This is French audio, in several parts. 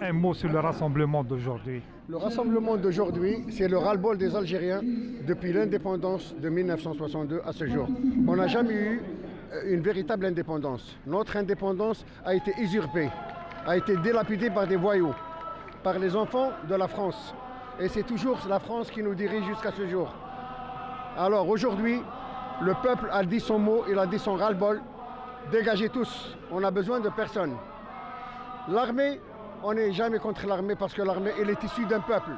Un mot sur le rassemblement d'aujourd'hui. Le rassemblement d'aujourd'hui, c'est le ras-le-bol des Algériens depuis l'indépendance de 1962 à ce jour. On n'a jamais eu une véritable indépendance. Notre indépendance a été usurpée, a été dilapidée par des voyous, par les enfants de la France. Et c'est toujours la France qui nous dirige jusqu'à ce jour. Alors aujourd'hui, le peuple a dit son mot, il a dit son ras-le-bol. Dégagez tous, on n'a besoin de personne. L'armée, on n'est jamais contre l'armée parce que l'armée, elle est issue d'un peuple.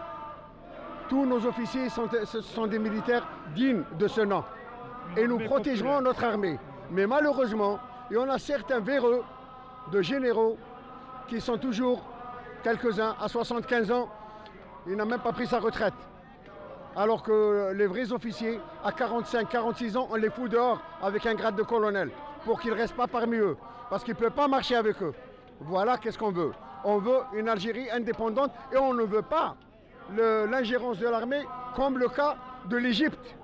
Tous nos officiers sont des militaires dignes de ce nom. Et nous protégerons notre armée. Mais malheureusement, il y en a certains véreux de généraux qui sont toujours quelques-uns à 75 ans. Il n'a même pas pris sa retraite. Alors que les vrais officiers, à 45, 46 ans, on les fout dehors avec un grade de colonel pour qu'ils ne restent pas parmi eux. Parce qu'ils ne peuvent pas marcher avec eux. Voilà qu'est-ce qu'on veut. On veut une Algérie indépendante et on ne veut pas l'ingérence de l'armée comme le cas de l'Égypte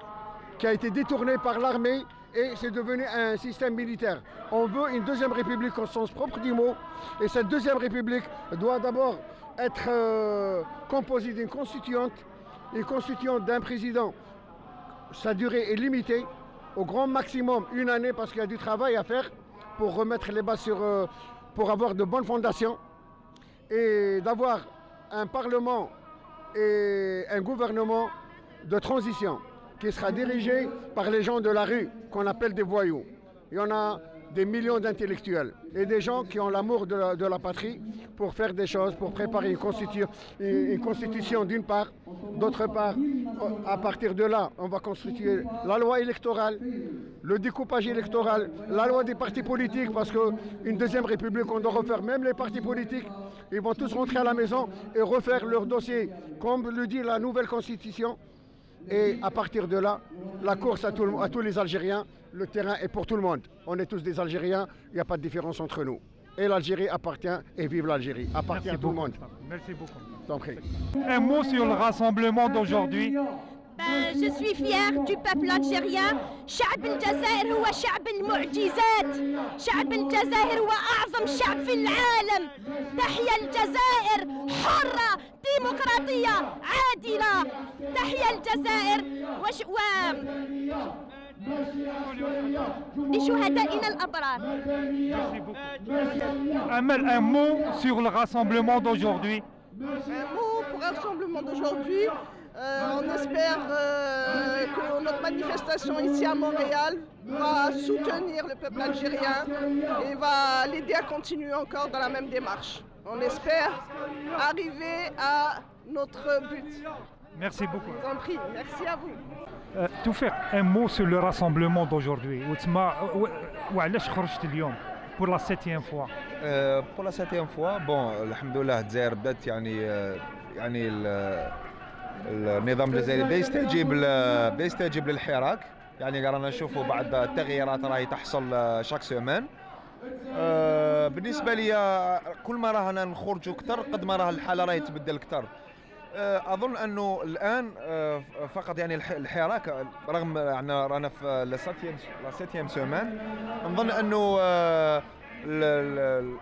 qui a été détournée par l'armée et c'est devenu un système militaire. On veut une deuxième république au sens propre du mot et cette deuxième république doit d'abord être composée d'une constituante, une constituante d'un président. Sa durée est limitée, au grand maximum une année parce qu'il y a du travail à faire pour remettre les bases pour avoir de bonnes fondations et d'avoir un parlement et un gouvernement de transition qui sera dirigé par les gens de la rue, qu'on appelle des voyous. Il y en a des millions d'intellectuels et des gens qui ont l'amour de la patrie pour faire des choses, pour préparer une constitution d'une part, d'autre part, à partir de là, on va constituer la loi électorale, le découpage électoral, la loi des partis politiques, parce qu'une deuxième république, on doit refaire même les partis politiques, ils vont tous rentrer à la maison et refaire leur dossier, comme le dit la nouvelle constitution. Et à partir de là, la course à tous les Algériens, le terrain est pour tout le monde. On est tous des Algériens, il n'y a pas de différence entre nous. Et l'Algérie appartient, et vive l'Algérie, appartient à tout le monde. Merci beaucoup. T'en prie. Un mot sur le rassemblement d'aujourd'hui. Je suis fière du peuple algérien. شعب الجزائر هو شعب المعجزات. شعب الجزائر هو أعظم شعب في العالم. تحيا الجزائر حرة ديمقراطية عادلة. تحيا الجزائر لشهدائنا الأبرار. Amel, un mot sur le rassemblement d'aujourd'hui. Un mot pour le rassemblement d'aujourd'hui. On espère que notre manifestation ici à Montréal va soutenir le peuple algérien et va l'aider à continuer encore dans la même démarche. On espère arriver à notre but. Merci beaucoup. Je vous en prie, merci à vous. Tout faire un mot sur le rassemblement d'aujourd'hui. Pour la 7e fois. Pour la 7e fois, bon, alhamdoulilah, الجزائر بدات يعني النظام الجزائري بدا يستجيب للحراك، يعني رانا نشوفوا بعض التغييرات راهي تحصل شاك سيمان. بالنسبه لي كل ما رانا نخرجوا اكثر قد ما راه الحاله راهي تبدل اكثر. اظن انه الان فقط يعني الحراك رغم يعني رانا في لا 7e سيمان، نظن انه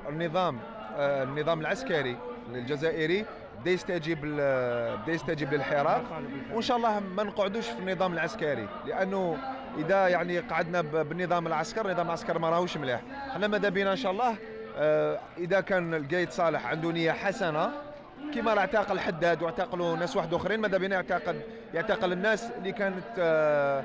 النظام العسكري الجزائري بدا يستجيب للحراك، وان شاء الله ما نقعدوش في النظام العسكري، لانه اذا يعني قعدنا بالنظام العسكري، النظام العسكري ما راهوش مليح. حنا ماذا بينا ان شاء الله اذا كان القايد صالح عنده نيه حسنه كما راه اعتقل حداد واعتقلوا ناس واحد اخرين، ماذا بينا يعتقل الناس اللي كانت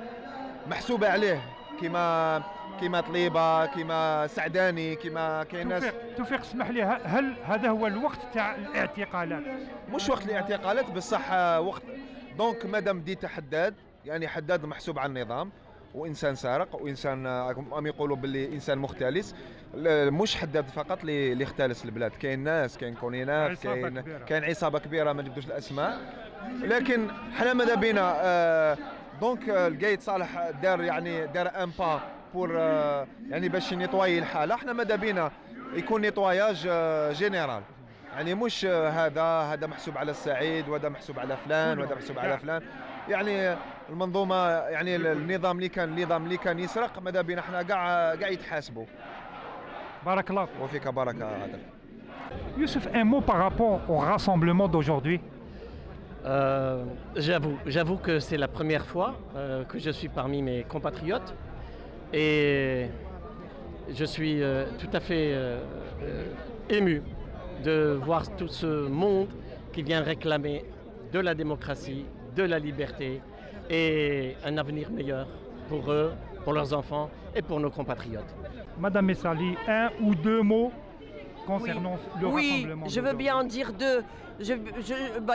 محسوبه عليه كما طليبه، كما سعداني، كما كاين ناس. توفيق اسمح لي، هل هذا هو الوقت تاع الاعتقالات؟ مش وقت الاعتقالات بصح وقت دونك مادام بديت حداد، يعني حداد محسوب على النظام وانسان سارق وانسان هم يقولوا باللي انسان مختلس. مش حداد فقط اللي اختلس البلاد، كاين ناس، كاين كونينات، كاين عصابه كبيره ما نجبدوش الاسماء، لكن حنا ماذا بينا دونك القايد صالح دار ان با بور يعني باش نيطواي الحاله. احنا ماذا بينا يكون نيطواياج جينيرال، يعني مش هذا محسوب على السعيد وهذا محسوب على فلان وهذا محسوب على فلان. يعني المنظومه، يعني النظام اللي كان يسرق ماذا بينا احنا كاع يتحاسبوا. بارك الله وفيك بركه. Youssef, un mot par rapport au rassemblement d'aujourd'hui. J'avoue que c'est la première fois que je suis parmi mes compatriotes et je suis tout à fait ému de voir tout ce monde qui vient réclamer de la démocratie, de la liberté et un avenir meilleur pour eux, pour leurs enfants et pour nos compatriotes. Madame Messali, un ou deux mots concernant le rassemblement. Oui, je veux bien en dire deux.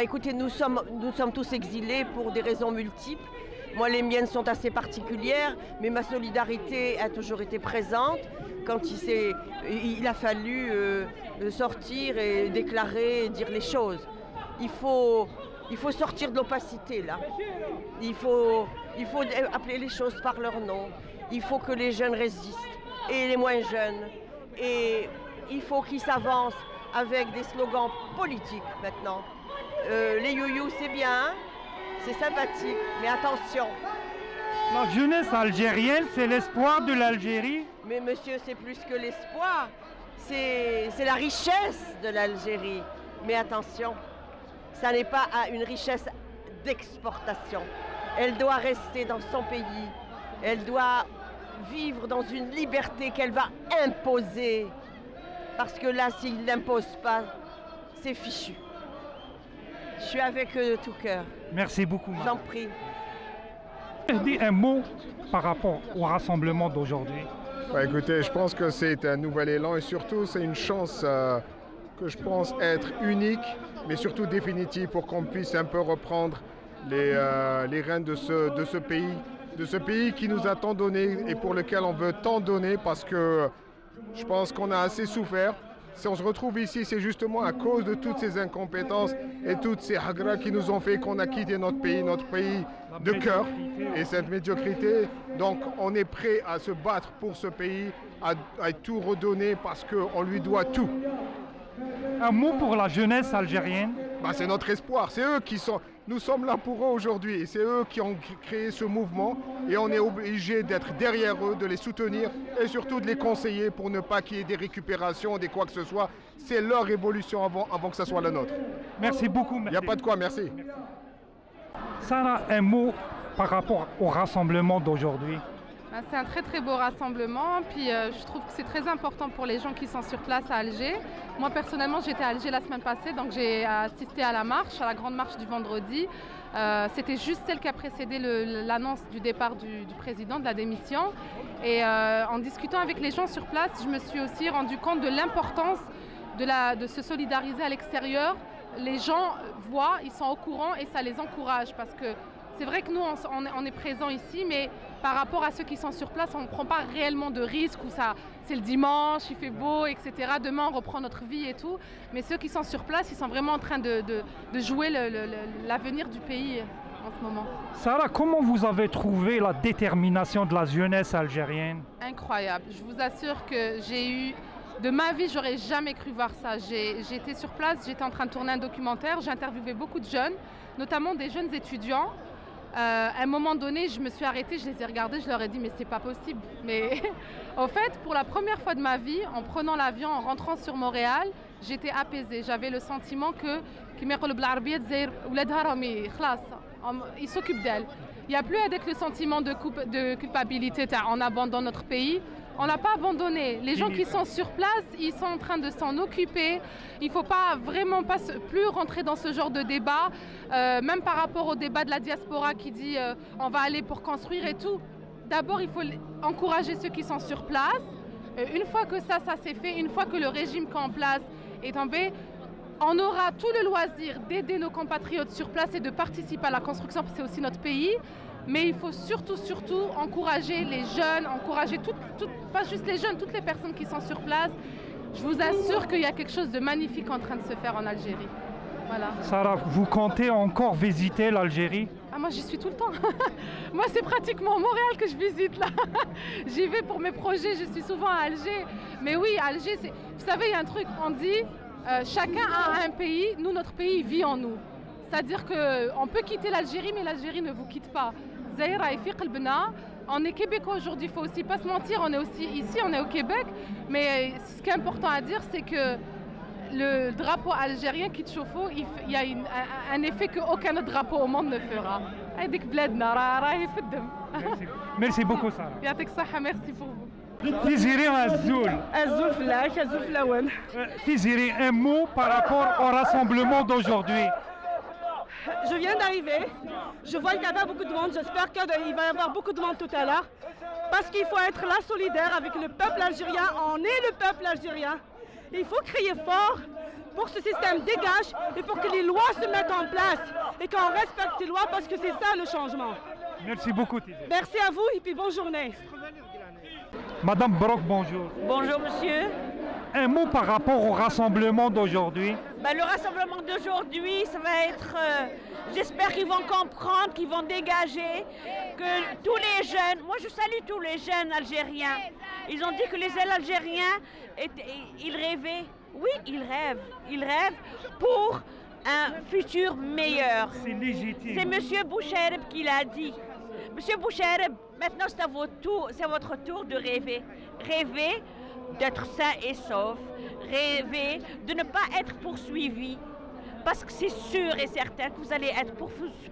Écoutez, nous sommes tous exilés pour des raisons multiples. Moi, les miennes sont assez particulières, mais ma solidarité a toujours été présente quand il a fallu sortir et déclarer, dire les choses. Il faut sortir de l'opacité, là. Il faut appeler les choses par leur nom. Il faut que les jeunes résistent, et les moins jeunes. Et il faut qu'ils s'avancent avec des slogans politiques maintenant. Les youyous, c'est bien, c'est sympathique, mais attention. La jeunesse algérienne, c'est l'espoir de l'Algérie. Mais monsieur, c'est plus que l'espoir, c'est la richesse de l'Algérie. Mais attention, ça n'est pas une richesse d'exportation. Elle doit rester dans son pays. Elle doit vivre dans une liberté qu'elle va imposer. Parce que là, s'il ne l'impose pas, c'est fichu. Je suis avec eux de tout cœur. Merci beaucoup, madame. J'en prie. Je dis un mot par rapport au rassemblement d'aujourd'hui. Écoutez, je pense que c'est un nouvel élan et surtout c'est une chance que je pense être unique, mais surtout définitive pour qu'on puisse un peu reprendre les rênes de ce pays qui nous a tant donné et pour lequel on veut tant donner parce que je pense qu'on a assez souffert. Si on se retrouve ici, c'est justement à cause de toutes ces incompétences et toutes ces hagras qui nous ont fait qu'on a quitté notre pays de cœur et cette médiocrité. Donc on est prêt à se battre pour ce pays, à tout redonner parce qu'on lui doit tout. Un mot pour la jeunesse algérienne. C'est notre espoir, c'est eux qui sont... Nous sommes là pour eux aujourd'hui et c'est eux qui ont créé ce mouvement et on est obligé d'être derrière eux, de les soutenir et surtout de les conseiller pour ne pas qu'il y ait des récupérations, des quoi que ce soit. C'est leur révolution avant que ça soit la nôtre. Merci beaucoup. Il n'y a pas de quoi, merci. Sarah, un mot par rapport au rassemblement d'aujourd'hui. C'est un très très beau rassemblement, puis je trouve que c'est très important pour les gens qui sont sur place à Alger. Moi personnellement j'étais à Alger la semaine passée, donc j'ai assisté à la marche, à la grande marche du vendredi. C'était juste celle qui a précédé l'annonce du départ du président, de la démission. Et en discutant avec les gens sur place, je me suis aussi rendu compte de l'importance de se solidariser à l'extérieur. Les gens voient, ils sont au courant et ça les encourage parce que c'est vrai que nous, on est présents ici, mais par rapport à ceux qui sont sur place, on ne prend pas réellement de risques où c'est le dimanche, il fait beau, etc. Demain, on reprend notre vie et tout. Mais ceux qui sont sur place, ils sont vraiment en train de jouer l'avenir du pays en ce moment. Sarah, comment vous avez trouvé la détermination de la jeunesse algérienne? Incroyable. Je vous assure que j'ai eu... De ma vie, j'aurais jamais cru voir ça. J'étais sur place, j'étais en train de tourner un documentaire, j'ai interviewé beaucoup de jeunes, notamment des jeunes étudiants. À un moment donné, je me suis arrêtée, je les ai regardés, je leur ai dit mais c'est pas possible. Mais en fait, pour la première fois de ma vie, en prenant l'avion, en rentrant sur Montréal, j'étais apaisée. J'avais le sentiment que ils s'occupent d'elle. Il n'y a plus avec le sentiment de culpabilité, on abandonne notre pays. On n'a pas abandonné. Les gens qui sont sur place, ils sont en train de s'en occuper. Il ne faut pas vraiment plus rentrer dans ce genre de débat, même par rapport au débat de la diaspora qui dit on va aller pour construire et tout. D'abord, il faut encourager ceux qui sont sur place. Une fois que ça s'est fait, une fois que le régime qui est en place est tombé, on aura tout le loisir d'aider nos compatriotes sur place et de participer à la construction, parce que c'est aussi notre pays. Mais il faut surtout encourager les jeunes, encourager pas juste les jeunes, toutes les personnes qui sont sur place. Je vous assure qu'il y a quelque chose de magnifique en train de se faire en Algérie. Voilà. Sarah, vous comptez encore visiter l'Algérie? Moi j'y suis tout le temps. Moi c'est pratiquement Montréal que je visite là. J'y vais pour mes projets, je suis souvent à Alger. Mais oui, Alger, vous savez, il y a un truc, on dit chacun a un pays, nous notre pays vit en nous. C'est-à-dire qu'on peut quitter l'Algérie, mais l'Algérie ne vous quitte pas. On est québécois aujourd'hui, il ne faut aussi pas se mentir, on est aussi ici, on est au Québec. Mais ce qui est important à dire, c'est que le drapeau algérien qui te chauffe, il y a un effet qu'aucun autre drapeau au monde ne fera. Merci beaucoup, Sarah. Merci pour vous. Tiziri Azoul. Tiziri, un mot par rapport au rassemblement d'aujourd'hui. Je viens d'arriver, je vois qu'il y avait beaucoup de monde, j'espère qu'il va y avoir beaucoup de monde tout à l'heure, parce qu'il faut être là solidaire avec le peuple algérien, on est le peuple algérien. Il faut crier fort pour que ce système dégage et pour que les lois se mettent en place et qu'on respecte ces lois parce que c'est ça le changement. Merci beaucoup, Tiziri. Merci à vous et puis bonne journée. Madame Brock, bonjour. Bonjour monsieur. Un mot par rapport au rassemblement d'aujourd'hui. Le rassemblement d'aujourd'hui, ça va être... j'espère qu'ils vont comprendre, qu'ils vont dégager, que tous les jeunes... Moi, je salue tous les jeunes algériens. Ils ont dit que les jeunes algériens, ils rêvaient. Oui, ils rêvent. Ils rêvent pour un futur meilleur. C'est légitime. C'est monsieur Bouchereb qui l'a dit. Monsieur Bouchereb, maintenant c'est votre tour de rêver. Rêver d'être sain et sauf, rêver de ne pas être poursuivi, parce que c'est sûr et certain que vous allez être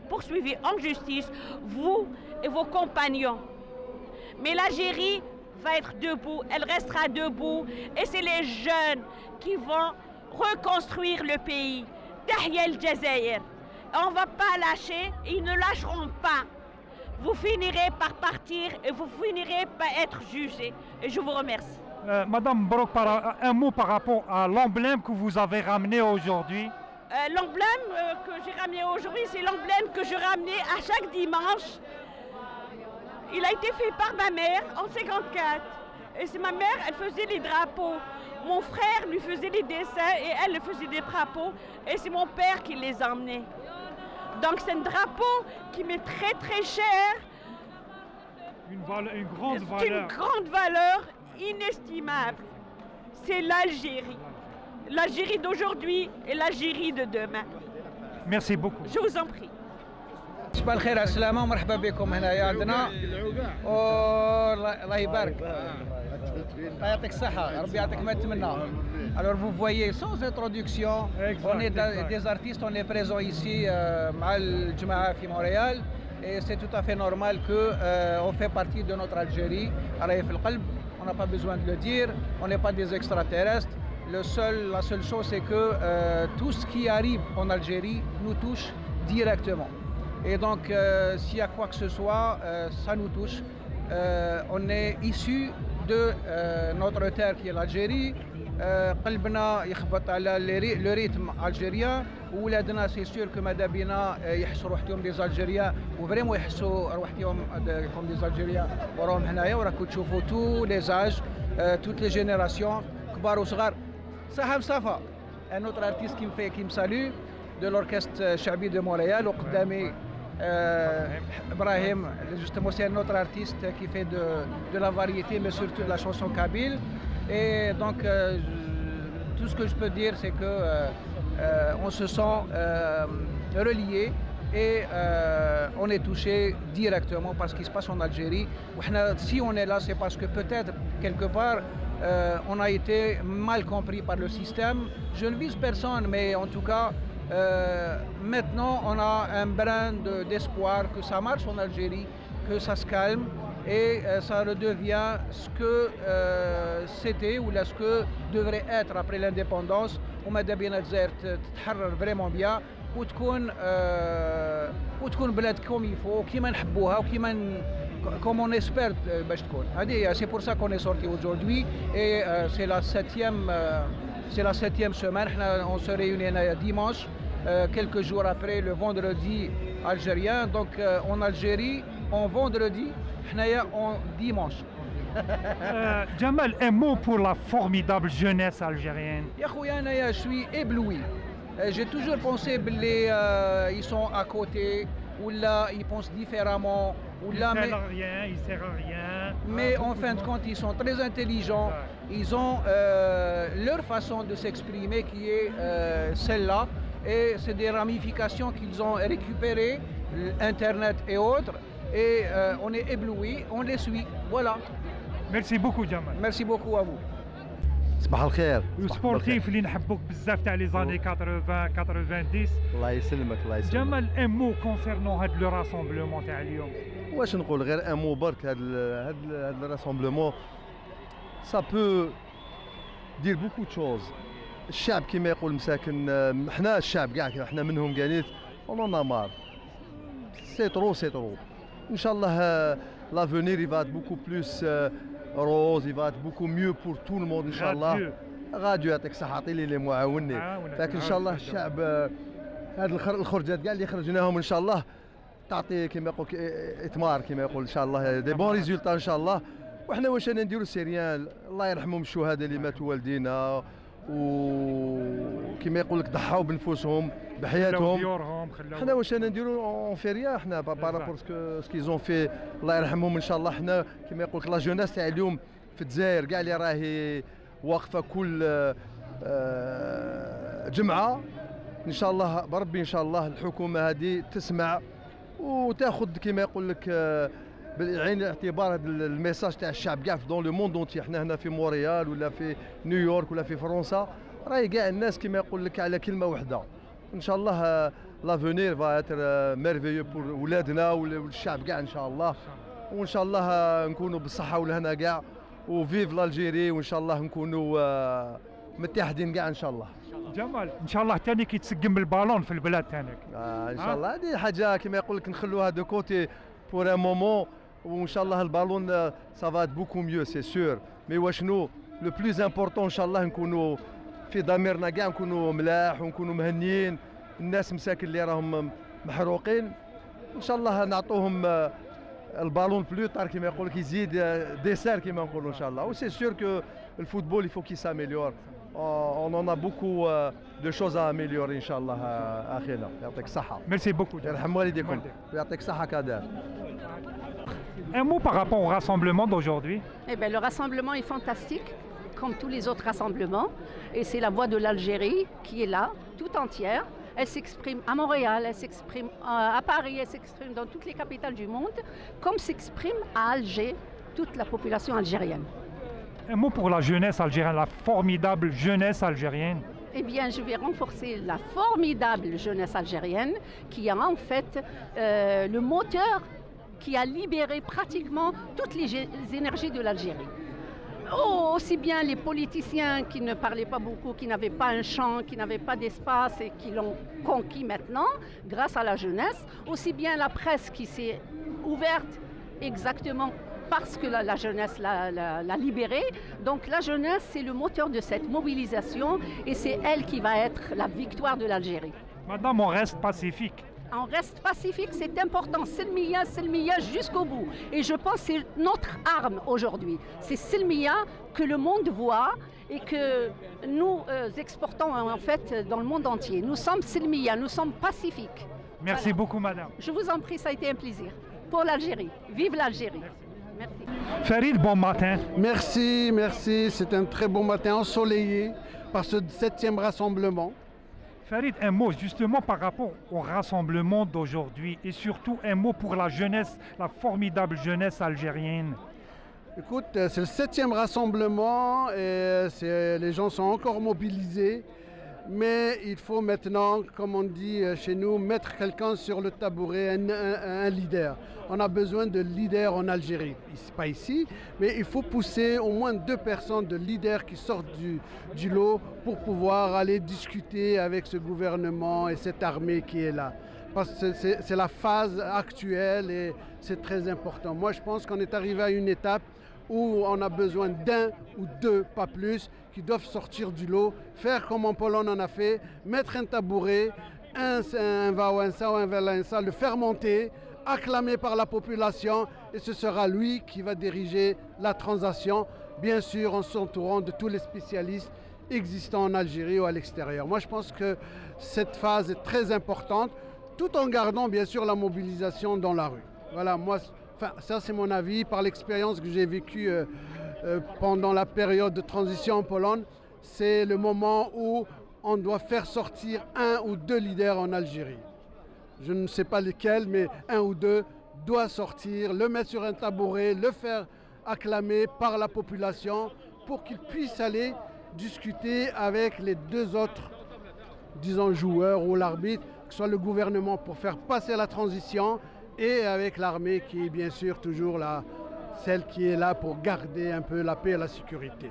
poursuivis en justice, vous et vos compagnons. Mais l'Algérie va être debout, elle restera debout, et c'est les jeunes qui vont reconstruire le pays. Tahia el Jazair. On ne va pas lâcher, et ils ne lâcheront pas. Vous finirez par partir et vous finirez par être jugés. Et je vous remercie. Madame Brock, un mot par rapport à l'emblème que vous avez ramené aujourd'hui. L'emblème que j'ai ramené aujourd'hui, c'est l'emblème que je ramenais à chaque dimanche. Il a été fait par ma mère en 1954. Et c'est ma mère, elle faisait les drapeaux. Mon frère lui faisait les dessins et elle faisait des drapeaux. Et c'est mon père qui les emmenait. Donc c'est un drapeau qui m'est très très cher. Une grande valeur. C'est une grande valeur inestimable. C'est l'Algérie. L'Algérie d'aujourd'hui et l'Algérie de demain. Merci beaucoup. Je vous en prie. صباح الخير على السلامة ومرحبا بكم هنايا عندنا الله يبارك الله يعطيك الصحة ربي يعطيك ما تتمنى. Alors vous voyez sans introduction, on est des artistes, on est présents ici مع الجماعة في مونريال et c'est tout à fait normal que on fait partie de notre Algérie. راهي في القلب, on n'a pas besoin de le dire, on n'est pas des extraterrestres. La seule chose c'est que tout ce qui arrive en Algérie nous touche directement. Et donc, s'il y a quoi que ce soit, ça nous touche. On est issu de notre terre qui est l'Algérie. قلبنا يخبط على le rythme algérien. ولادنا c'est sûr que ماذا بينا يحسوا روحتهم des Algériens وفريمون يحسوا روحتهم comme des Algériens وراهم هنايا وراكم تشوفوا tous les âges, toutes les générations, كبار وصغار. صح مصطفى, un autre artiste qui me salue de l'orchestre Chabi de Montréal وقدامي Ibrahim, justement c'est un autre artiste qui fait de la variété mais surtout de la chanson kabyle. Et donc tout ce que je peux dire c'est que on se sent relié et on est touché directement par ce qui se passe en Algérie. Si on est là, c'est parce que peut-être quelque part on a été mal compris par le système. Je ne vise personne, mais en tout cas maintenant on a un brin d'espoir que ça marche en Algérie, que ça se calme et ça redevient ce que c'était ou là ce que devrait être après l'indépendance. وماذا بينا الجزائر تتحرر vraiment bien وتكون بلاد comme il faut كيما نحبوها وكيما comme on espère باش تكون. C'est pour ça qu'on est sorti aujourd'hui et c'est la septième semaine. On se réunit dimanche, quelques jours après le vendredi algérien. Donc en Algérie, en vendredi, en dimanche. Jamal, un mot pour la formidable jeunesse algérienne. Je suis ébloui. J'ai toujours pensé qu'ils sont à côté, ou là ils pensent différemment. Ils ne servent à rien. Mais en fin de compte, ils sont très intelligents. Ils ont leur façon de s'exprimer qui est celle-là. Et c'est des ramifications qu'ils ont récupérées, Internet et autres. Et on est ébloui, on les suit. Voilà. Merci beaucoup, Jamal. Merci beaucoup à vous. صباح الخير. وسبورتيف اللي نحبوك بزاف تاع لي زاني 80 90. الله يسلمك الله يسلمك. جمال ان مو كونسيرنون هاد لو راسومبلومون تاع اليوم. واش نقول غير ان مو برك هاد الراسومبلومون سا بو دير بوكو تشوز. الشعب كيما يقول مساكن حنا الشعب كاع حنا منهم قاليت اون مار سي ترو ان شاء الله لافونير يفات بوكو بلوس روز يفات بوكو ميو بور تو الموند ان شاء الله. غاديو يعطيك الصحه عطيني لي معاوني. فاك ان شاء الله الشعب هاد الخرجات كاع اللي خرجناهم ان شاء الله تعطي كيما يقول اثمار كيما يقول ان شاء الله دي بون ريزولتا ان شاء الله. وحنا واش انا نديرو سيريان الله يرحمهم الشهداء اللي ماتوا والدينا وكما يقول لك ضحاو بنفوسهم بحياتهم. حنا واش انا نديرو اون في ريا حنا بارابور سكيزون في الله يرحمهم ان شاء الله. حنا كما يقول لك لا جوناس تاع اليوم في الجزائر كاع اللي راهي واقفه كل جمعه ان شاء الله بربي ان شاء الله الحكومه هذه تسمع وتاخذ كما يقول لك بعين الاعتبار هذا الميساج تاع الشعب كاع في دون لو موند اونتي. حنا هنا في مونريال ولا في نيويورك ولا في فرنسا راهي كاع الناس كما يقول لك على كلمه واحده. ان شاء الله لافونير فا اتر ميرفيو بور ولادنا والشعب كاع ان شاء الله. وان شاء الله نكونوا بالصحه والهنا كاع وفيف لالجيري وان شاء الله نكونوا متحدين كاع ان شاء الله. جمال ان شاء الله ثاني كي تسقم البالون في البلاد ثانيك. ان شاء الله هذه حاجه كما يقول لك نخلوها دو كوتي بور ان مومون وان شاء الله البالون سافا بوكو ميو سي سور. مي واشنو لو بلوز امبورطون ان شاء الله نكونوا في ضميرنا كاع نكونوا ملاح ونكونوا مهنيين. الناس مساكن اللي راهم محروقين ان شاء الله نعطوهم البالون بلو طار كما يقول لك يزيد ديسار كما نقولوا ان شاء الله. و سي سور كو الفوتبول يفو كي ساميليور. On en a beaucoup de choses à améliorer ان شاء الله اخينا. يعطيك الصحه. ميرسي بوكو. يرحم والديكم ويعطيك الصحه كادر. Un mot par rapport au rassemblement d'aujourd'hui. Eh bien, le rassemblement est fantastique, comme tous les autres rassemblements. Et c'est la voix de l'Algérie qui est là, tout entière. Elle s'exprime à Montréal, elle s'exprime à Paris, elle s'exprime dans toutes les capitales du monde, comme s'exprime à Alger toute la population algérienne. Un mot pour la jeunesse algérienne, la formidable jeunesse algérienne. Eh bien, je vais renforcer la formidable jeunesse algérienne qui a en fait le moteur qui a libéré pratiquement toutes les énergies de l'Algérie. Aussi bien les politiciens qui ne parlaient pas beaucoup, qui n'avaient pas un champ, qui n'avaient pas d'espace et qui l'ont conquis maintenant grâce à la jeunesse, aussi bien la presse qui s'est ouverte exactement parce que la jeunesse l'a libérée. Donc la jeunesse, c'est le moteur de cette mobilisation et c'est elle qui va être la victoire de l'Algérie. Madame, on reste pacifique. On reste pacifique, c'est important. Silmiya jusqu'au bout. Et je pense que c'est notre arme aujourd'hui. C'est Silmiya que le monde voit et que nous exportons en fait dans le monde entier. Nous sommes Silmiya, nous sommes pacifiques. Merci beaucoup, madame. Je vous en prie, ça a été un plaisir. Pour l'Algérie. Vive l'Algérie. Merci. Farid, bon matin. Merci. C'est un très bon matin ensoleillé par ce 7e rassemblement. Farid, un mot justement par rapport au rassemblement d'aujourd'hui et surtout un mot pour la jeunesse, la formidable jeunesse algérienne. Écoute, c'est le 7e rassemblement et les gens sont encore mobilisés. Mais il faut maintenant, comme on dit chez nous, mettre quelqu'un sur le tabouret, un leader. On a besoin de leaders en Algérie. Pas ici, mais il faut pousser au moins 2 personnes de leaders qui sortent du lot pour pouvoir aller discuter avec ce gouvernement et cette armée qui est là. Parce que c'est la phase actuelle et c'est très important. Moi, je pense qu'on est arrivé à une étape où on a besoin d'un ou 2, pas plus, qui doivent sortir du lot, faire comme en Pologne on a fait, mettre un tabouret, un Wałęsa ou un Wałęsa, le faire monter, acclamé par la population, et ce sera lui qui va diriger la transition, bien sûr en s'entourant de tous les spécialistes existants en Algérie ou à l'extérieur. Moi je pense que cette phase est très importante, tout en gardant bien sûr la mobilisation dans la rue. Voilà, moi, ça c'est mon avis, par l'expérience que j'ai vécue pendant la période de transition en Pologne, c'est le moment où on doit faire sortir 1 ou 2 leaders en Algérie. Je ne sais pas lesquels, mais 1 ou 2 doit sortir, le mettre sur un tabouret, le faire acclamer par la population pour qu'il puisse aller discuter avec les deux autres, disons, joueurs ou l'arbitre, que ce soit le gouvernement pour faire passer la transition et avec l'armée qui est bien sûr toujours là, celle qui est là pour garder un peu la paix et la sécurité.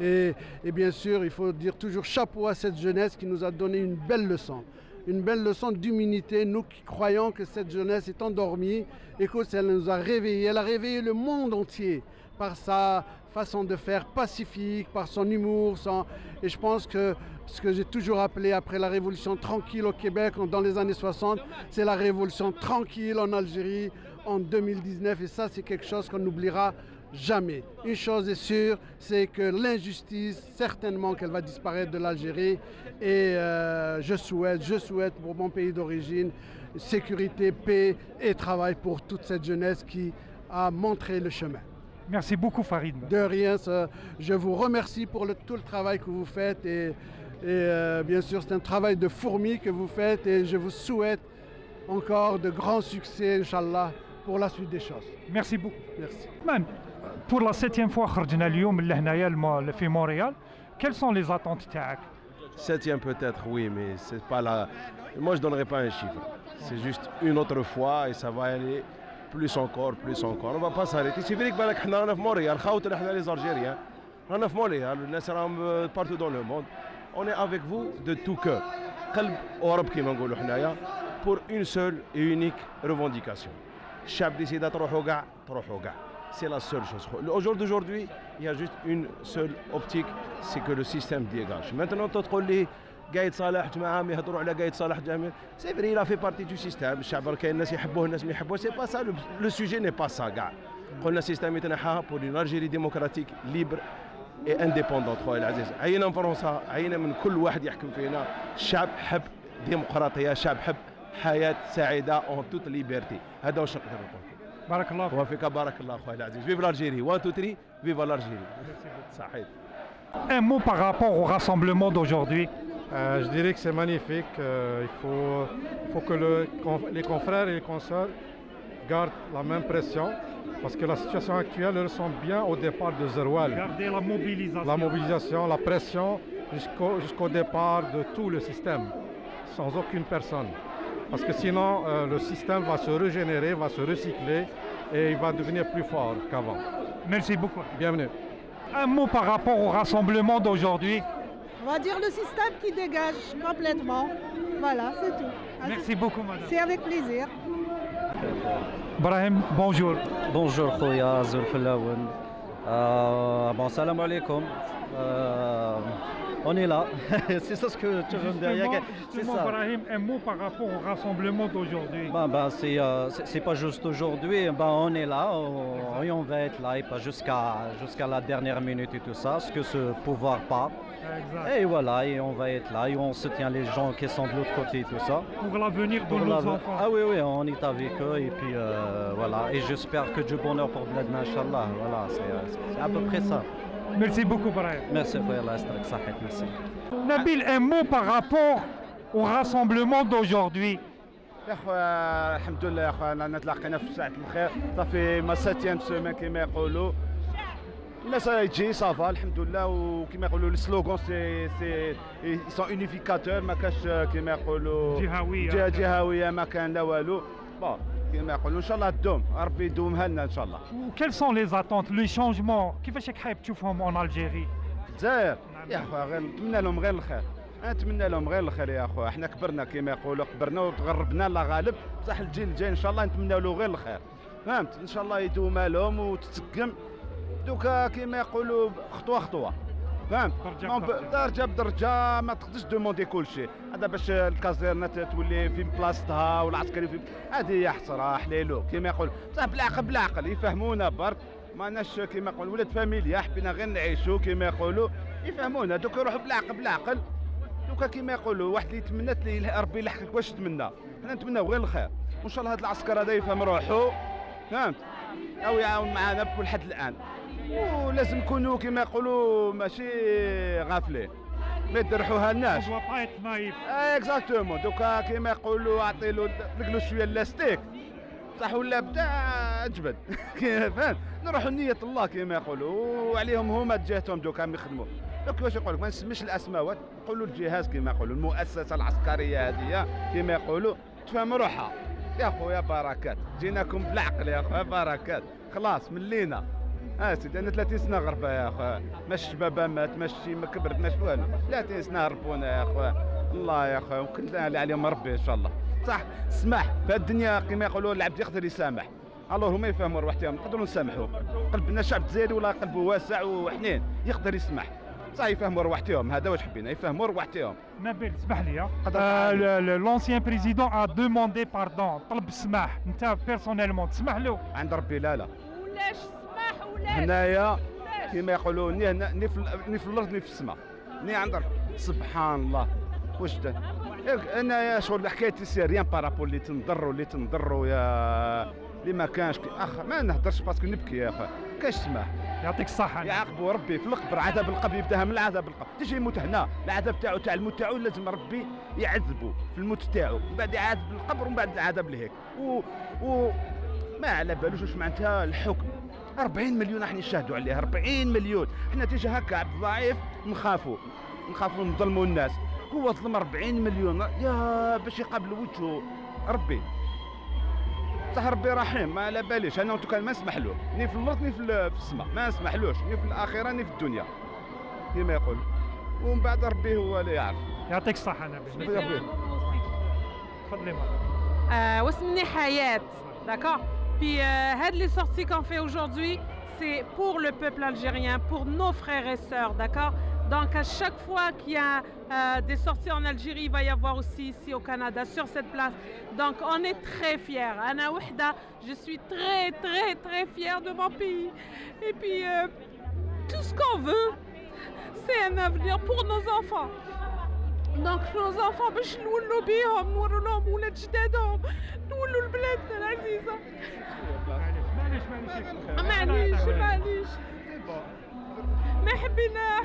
Et bien sûr, il faut dire toujours chapeau à cette jeunesse qui nous a donné une belle leçon d'humilité, nous qui croyons que cette jeunesse est endormie et qu'elle nous a réveillés. Elle a réveillé le monde entier par sa façon de faire pacifique, par son humour. Et je pense que ce que j'ai toujours appelé après la révolution tranquille au Québec dans les années 60, c'est la révolution tranquille en Algérie en 2019. Et ça, c'est quelque chose qu'on n'oubliera jamais. Une chose est sûre, c'est que l'injustice, certainement qu'elle va disparaître de l'Algérie. Et je souhaite pour mon pays d'origine, sécurité, paix et travail pour toute cette jeunesse qui a montré le chemin. Merci beaucoup Farid. De rien, je vous remercie pour tout le travail que vous faites et bien sûr c'est un travail de fourmi que vous faites et je vous souhaite encore de grands succès, Inch'Allah, pour la suite des choses. Merci beaucoup. Merci. Man, pour la 7e fois خرجنا اليوم لهنايا في Montréal. Quelles sont les attentes تاعك? 7e peut-être, oui, mais c'est pas la... Moi je donnerai pas un chiffre. C'est juste une autre fois et ça va aller plus encore. On va pas s'arrêter. C'est vrai que nous sommes à Montréal, les Algériens, nous sommes à Montréal, nous sommes partout dans le monde. On est avec vous de tout cœur. Pour une seule et unique revendication. C'est la seule chose. Aujourd'hui, il y a juste une seule optique, c'est que le système dégage. Maintenant, Gaïd Salah, c'est vrai, il a fait partie du système. C'est pas ça, le sujet n'est pas ça. Le système est pour une Algérie démocratique, libre et indépendante. عينا من فرنسا، عينا من كل واحد يحكم فينا. الشعب حب ديمقراطية، الشعب حب حياة سعيدة en toute liberté. هذا واش نقدر نقول. بارك الله فيك. وفيك بارك الله خويا العزيز. Vive l'Algérie. 1 2 3 vive l'Algérie. صحيح. Un mot par rapport au rassemblement d'aujourd'hui. Je dirais que c'est magnifique. Il faut que les confrères et les consoeurs gardent la même pression parce que la situation actuelle ressemble bien au départ de Zeroual. Garder la mobilisation. La mobilisation, la pression jusqu'au départ de tout le système, sans aucune personne. Parce que sinon, le système va se régénérer, va se recycler et il va devenir plus fort qu'avant. Merci beaucoup. Bienvenue. Un mot par rapport au rassemblement d'aujourd'hui. On va dire le système qui dégage complètement. Voilà, c'est tout. Merci beaucoup, madame. C'est avec plaisir. Brahim, bonjour. Bonjour, Khouya Zulfelaoun. Bon, salam alaikum. On est là. C'est ça ce que tu veux me dire. Justement, Brahim, un mot par rapport au rassemblement d'aujourd'hui. C'est pas juste aujourd'hui. On est là et on va être là et pas jusqu'à la dernière minute et tout ça, ce que ce pouvoir pas. Exact. Et voilà, et on va être là et on soutient les gens qui sont de l'autre côté et tout ça. Pour l'avenir de nos enfants. Ah oui, on est avec eux et puis voilà. Et j'espère que du bonheur pour Bladna, Inch'Allah. Voilà, c'est à peu près ça. Merci beaucoup, Brahim. Merci, merci. Nabil, un mot par rapport au rassemblement d'aujourd'hui. يا خويا الحمد لله يا خويا انا تلاقينا في ساعة الخير صافي ما 7e سيمين كما يقولوا الناس يجي صافا الحمد لله وكما يقولوا السلوغون سي سون اونيفيكاتور ما كاش كما يقولوا جهويه ما كان لا والو بون كما يقولوا ان شاء الله تدوم ربي يدومها لنا ان شاء الله. Quelles sont les attentes, les changements كيفاش حابب تشوفهم en Algérie؟ الجزائر يا خويا غير نتمنى لهم غير الخير. نتمنى لهم غير الخير يا خويا، احنا كبرنا كما يقولوا كبرنا وتغربنا الله غالب، بصح الجيل الجاي ان شاء الله نتمنى له غير الخير، فهمت؟ ان شاء الله يدوم لهم وتتسقم دوكا كما يقولوا خطوه خطوه، فهمت؟ درجه بدرجه ما تقدرش دوموندي كل شيء، هذا باش الكازيرنا تولي في بلاصتها والعسكري في هذه هي حسره حليلو كما يقول، بصح بالعقل يفهمونا برك، ماناش كما يقولوا ولاد فاميليا حبينا غير نعيشوا كما يقولوا يفهمونا، دوكا يروحوا بالعقل دوكا كما يقولوا واحد اللي تمنات لي ربي يلحقك واش تمنى، حنا نتمناو غير الخير، وان شاء الله هذا العسكر هذا يفهم روحو، فهمت؟ او يعاون معنا لحد الان، ولازم نكونوا كما يقولوا ماشي غافلين، ما يدرحوها لناش. اكزاكتومون دوكا كما يقولوا عطيلو دقلو شويه لاستيك صح ولا بدا جبد فهمت؟ نروحوا نية الله كما يقولوا وعليهم هما جهتهم دوكا يخدموا كيفاش نقول لك ما نسميش الاسماوات، نقولوا الجهاز كما يقولوا المؤسسه العسكريه هذه كما يقولوا تفهم روحها. يا خويا بركات جيناكم بالعقل يا خويا بركات، خلاص ملينا. سيدي انا 30 سنه غربه يا خويا، ماش الشباب مات ماش ما كبرت ماش والو، 30 سنه هربونا يا خويا. الله يا خويا وكل عليهم ربي ان شاء الله. صح السماح في الدنيا كما يقولوا العبد يقدر يسامح، الوغ هما يفهموا روحهم نقدروا نسامحوا. قلبنا شعب جزائري ولا قلبه واسع وحنين يقدر يسمح. صح يفهموا روحتهم، هذا واش حبينا يفهموا روحتهم. نبيل اسمح لي l'ancien président a demandé pardon طلب السماح، انت بيرسونيلمون تسمح له؟ عند ربي لا ولاش سماح ولاش هنايا كما يقولوا ني في الارض ني في السماء ني عند ربي. سبحان الله واش دا انا شغل حكايتي سي ريان بارابول اللي تنضروا يا اللي ما كانش ما نهضرش باسكو نبكي يا اخي. كاش سماح يعطيك الصحة. يعاقبوا ربي في القبر، عذاب القبر يبداها من العذاب القبر، تجي يموت هنا العذاب تاعو تاع الموت تاعو لازم ربي يعذبه في الموت تاعو، من بعد يعذب القبر ومن بعد العذاب لهيك ما على بالوش واش معناتها الحكم. 40 مليون احنا نشاهدوا عليه، 40 مليون احنا تيجي هكا عبد ضعيف نخافوا نظلموا الناس، هو ظلم 40 مليون يا باش يقابل وجهه ربي. صح ربي رحيم ما على باليش، انا وانتو كان ما نسمح له ني في الارض ني في السماء، ما نسمحلوش ني في الاخره ني في الدنيا كما يقول، ومن بعد ربي هو اللي يعرف. يعطيك الصحة نبيل. تفضلي واسمني حياة d'accord. Puis les sorties qu'on fait aujourd'hui, c'est pour le peuple algérien, pour nos frères et sœurs, d'accord. Donc à chaque fois qu'il y a des sorties en Algérie, il va y avoir aussi ici au Canada, sur cette place. Donc on est très fiers. Ana Wahda, je suis très fière de mon pays. Et puis tout ce qu'on veut, c'est un avenir pour nos enfants. Donc nos enfants باش نولوا بيهم نوروا لهم ولاد جدادهم، نولوا لبلادنا العزيزة. معليش ما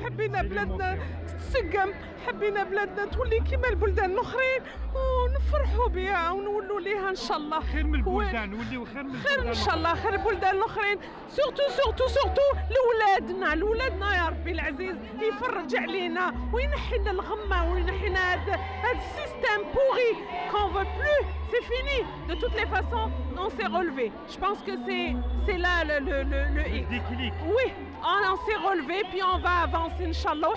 حبينا بلادنا تتسقم، حبينا بلادنا تولي كيما البلدان الاخرين ونفرحوا بها ونولوا ليها ان شاء الله. خير من البلدان نوليو خير من البلدان ان شاء الله، خير البلدان الاخرين. سورتو لولادنا يا ربي العزيز يفرج علينا وينحي لنا الغمه وينحي لنا هذا السيستم بوري كون فو بلو. C'est fini. De toutes les façons, on s'est relevé. Je pense que c'est là le déclic. Oui, on s'est relevé puis on va avancer Inch'Allah.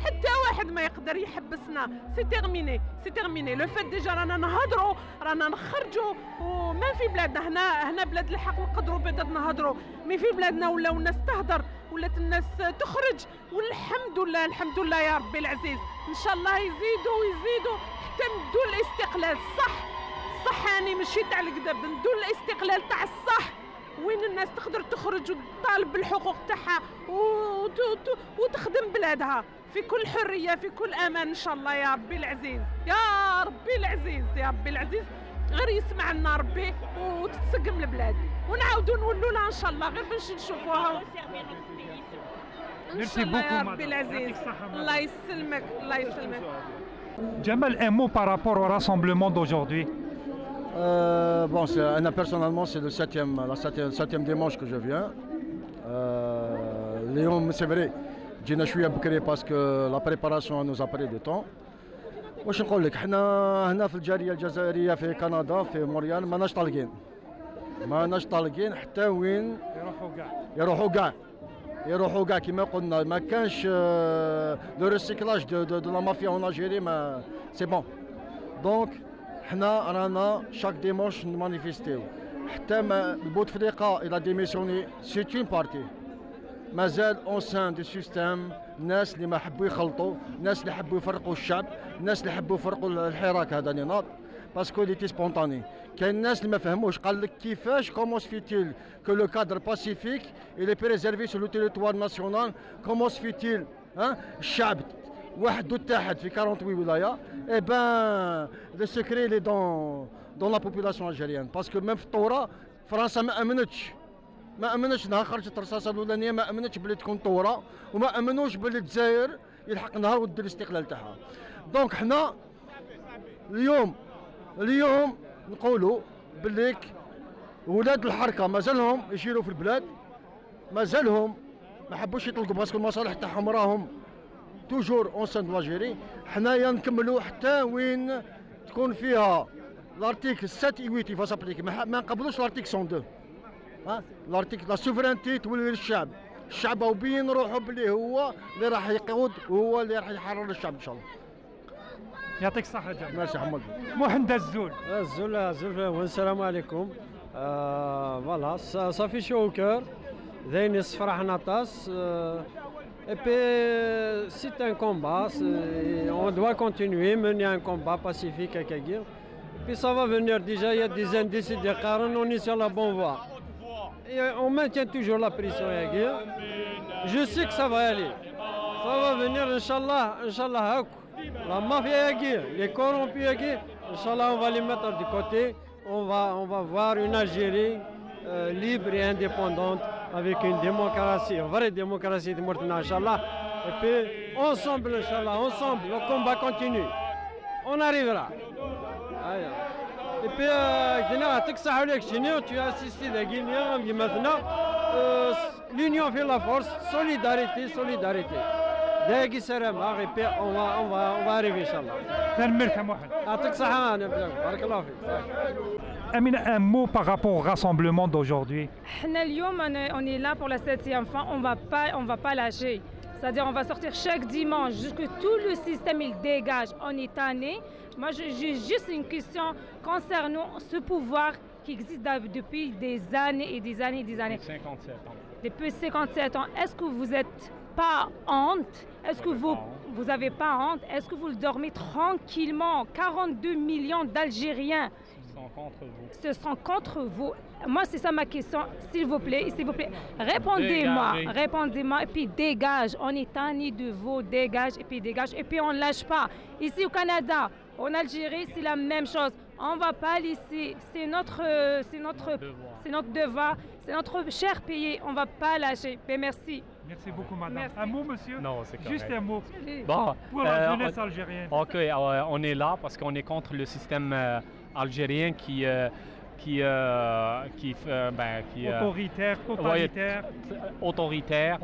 حتى واحد ما يقدر يحبسنا. سي تيرميني لو فات ديجا رانا نهضروا رانا نخرجوا وما في بلادنا هنا بلاد الحق نقدروا بدات نهضروا، مي في بلادنا ولاو الناس تهضر ولات الناس تخرج، والحمد لله يا ربي العزيز. ان شاء الله يزيدوا حتى ندوا الاستقلال. صح راني ماشي تاع الكذب، ندوا الاستقلال تاع الصح وين الناس تقدر تخرج وتطالب بالحقوق تاعها وتخدم بلادها في كل حريه في كل امان ان شاء الله يا ربي العزيز. يا ربي العزيز غير يسمع لنا ربي وتتسقم البلاد ونعاودوا نولوا لها ان شاء الله غير باش نشوفوها ان شاء الله يا ربي العزيز. الله يسلمك. Jamal, un mot par rapport au rassemblement d'aujourd'hui. Bon, personnellement, c'est la septième dimanche que je viens. Léon, c'est vrai, je suis بكري parce que la préparation nous a pris du temps. واش نقول لك، حنا هنا في الجالية الجزائرية في كندا في موريال ماناش طالقين حتى وين يروحوا كاع كيما قلنا. ما كانش لو ريسيكلاج دو لا مافيا اون الجيري ما سي بون. دونك حنا رانا شاك ديمونش نمانيفيستيو حتى ما بوتفليقه الى ديميسيوني سي اون بارتي مازال اون سان دو سيستيم. الناس اللي ما حبوا يخلطوا، الناس اللي حبوا يفرقوا الشعب، الناس اللي حبوا يفرقوا الحراك هذا اللي ناض باسكو ليتي سبونطاني. كاين الناس اللي ما فهموش، قال لك كيفاش كومون سفيتيل كو لو كادر باسيفيك الي بريزيرفي سو لو تيريتوار ناسيونال، كومون سفيتيل الشعب وحده اتحد في 48 ولايه. اي بان لو سكري لي دون لا بوبولاسيون الجيريان باسكو ميم في الثوره فرنسا ما امنتش نهار خرجت الرصاصه الاولانيه، ما امنتش بلي تكون ثوره، وما امنوش بلي الجزائر يلحق نهار ودير الاستقلال تاعها. دونك حنا اليوم نقولوا بليك ولاد الحركه مازالهم يشيروا في البلاد، مازالهم ما حبوش يطلقوا باسكو المصالح تاعهم راهم توجور اون سان دو الجيري. حنايا نكملوا حتى وين تكون فيها لارتيكل 7 و 8 فاس ابليكي، ما نقبلوش لارتيكل 102. لارتيكل لا سوفرانتي تولي للشعب، الشعب وبين روحه بلي هو اللي راح يقود وهو اللي راح يحرر الشعب ان شاء الله. يعطيك الصحة جميل. ماشي حمد. محمد الزول. الزول والسلام عليكم. فوالا صافي شو au cœur. داين يصفر حنا طاس. Et puis c'est un combat, on doit continuer, mener un combat pacifique avec Aguirre. Puis ça va venir déjà, il y a des indices de Karen, on est sur la bonne voie. Et on maintient toujours la pression à Aguirre. Je sais que ça va aller. Ça va venir, Inch'Allah, Inch'Allah. La mafia Aguirre, les corrompus Aguirre, Inch'Allah, on va les mettre de côté. On va voir une Algérie libre et indépendante, avec une démocratie, une vraie démocratie de Mourtina, Inch'Allah. Et puis, ensemble, Inch'Allah, ensemble, le combat continue. On arrivera. Et puis, tu as assisté à Guinée, maintenant, l'union fait la force, solidarité, solidarité. Et puis, on va arriver, Inch'Allah. Amina, un mot par rapport au rassemblement d'aujourd'hui. On est là pour la 7e fois, on va pas lâcher. C'est-à-dire on va sortir chaque dimanche, jusque tout le système il dégage. On est tanné. Moi j'ai juste une question concernant ce pouvoir qui existe depuis des années et des années et des années. 57 ans. Depuis 57 ans, est-ce que vous n'êtes pas honte? Est-ce que vous n'avez pas honte? Est-ce que vous dormez tranquillement? 42 millions d'Algériens. Ce sont contre vous. Moi, c'est ça ma question. S'il vous plaît, répondez-moi et puis dégage. On est tanné de vous, dégage et puis on ne lâche pas. Ici au Canada, en Algérie, c'est la même chose. On ne va pas laisser. C'est notre devoir, c'est notre cher pays. On ne va pas lâcher. Mais merci. Merci beaucoup, madame. Merci. Un mot, monsieur? Non, c'est correct. Juste un mot. Bon, pour la jeunesse algérienne. Ok, on est là parce qu'on est contre le système algérien qui autoritaire, totalitaire. Autoritaire.